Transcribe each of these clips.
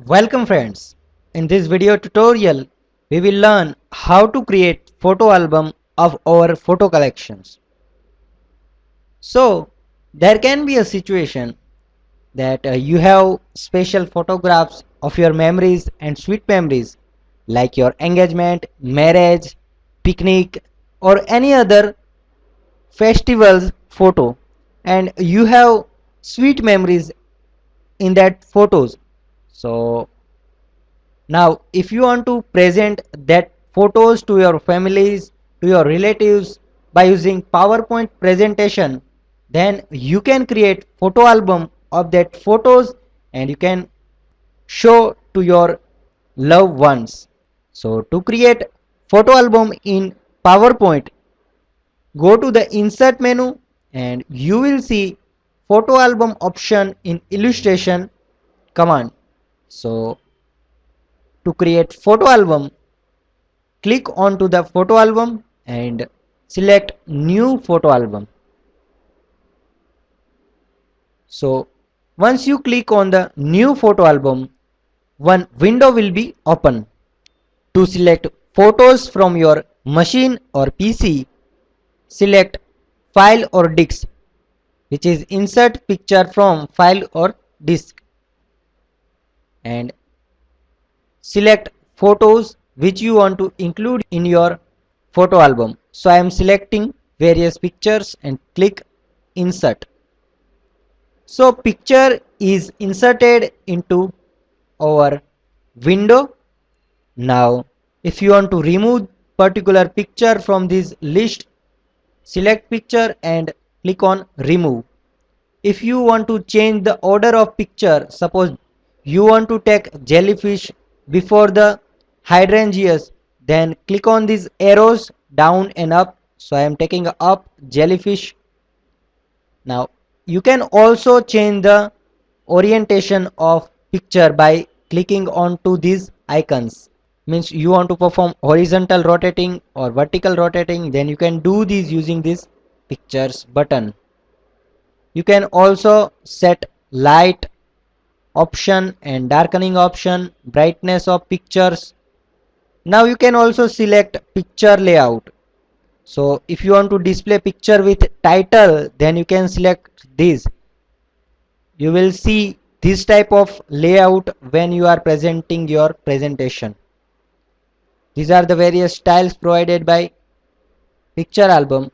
Welcome friends. In this video tutorial, we will learn how to create photo album of our photo collections. So, there can be a situation that you have special photographs of your memories and sweet memories like your engagement, marriage, picnic or any other festivals photo, and you have sweet memories in that photos. So now, if you want to present that photos to your families, to your relatives by using PowerPoint presentation, then you can create photo album of that photos and you can show to your loved ones. So to create photo album in PowerPoint, go to the insert menu and you will see photo album option in illustration command. So to create photo album, click onto the photo album and select new photo album. So once you click on the new photo album, one window will be open. To select photos from your machine or PC, select file or disk, which is insert picture from file or disk, and select photos which you want to include in your photo album. So I am selecting various pictures and click insert. So picture is inserted into our window. Now if you want to remove particular picture from this list, select picture and click on remove. If you want to change the order of picture, suppose you want to take jellyfish before the hydrangeas, then click on these arrows down and up. So I am taking up jellyfish. Now you can also change the orientation of picture by clicking onto these icons. Means you want to perform horizontal rotating or vertical rotating, then you can do these using this pictures button. You can also set light option and darkening option, brightness of pictures. Now you can also select picture layout. So if you want to display picture with title, then you can select this. You will see this type of layout when you are presenting your presentation. These are the various styles provided by picture album.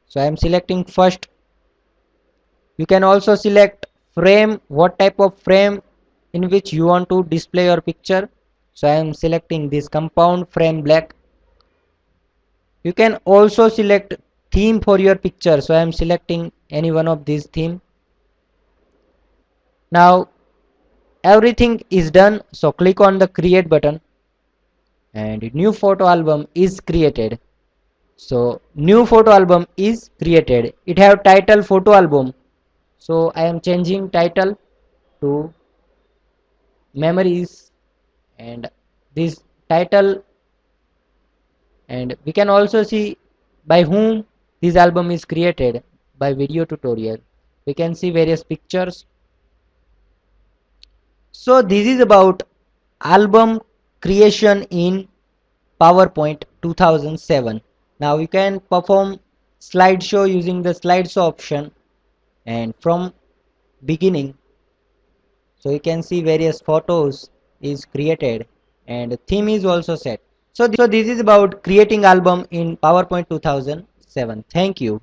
So I am selecting first. You can also select frame, what type of frame in which you want to display your picture. So I am selecting this compound frame black. You can also select theme for your picture. So I am selecting any one of these theme. Now everything is done. So click on the create button and new photo album is created. So new photo album is created. It have title photo album. So I am changing title to memories and this title, and we can also see by whom this album is created by video tutorial. We can see various pictures. So this is about album creation in PowerPoint 2007. Now you can perform slideshow using the slideshow option and from beginning. So you can see various photos is created and theme is also set. So this is about creating album in PowerPoint 2007. Thank you.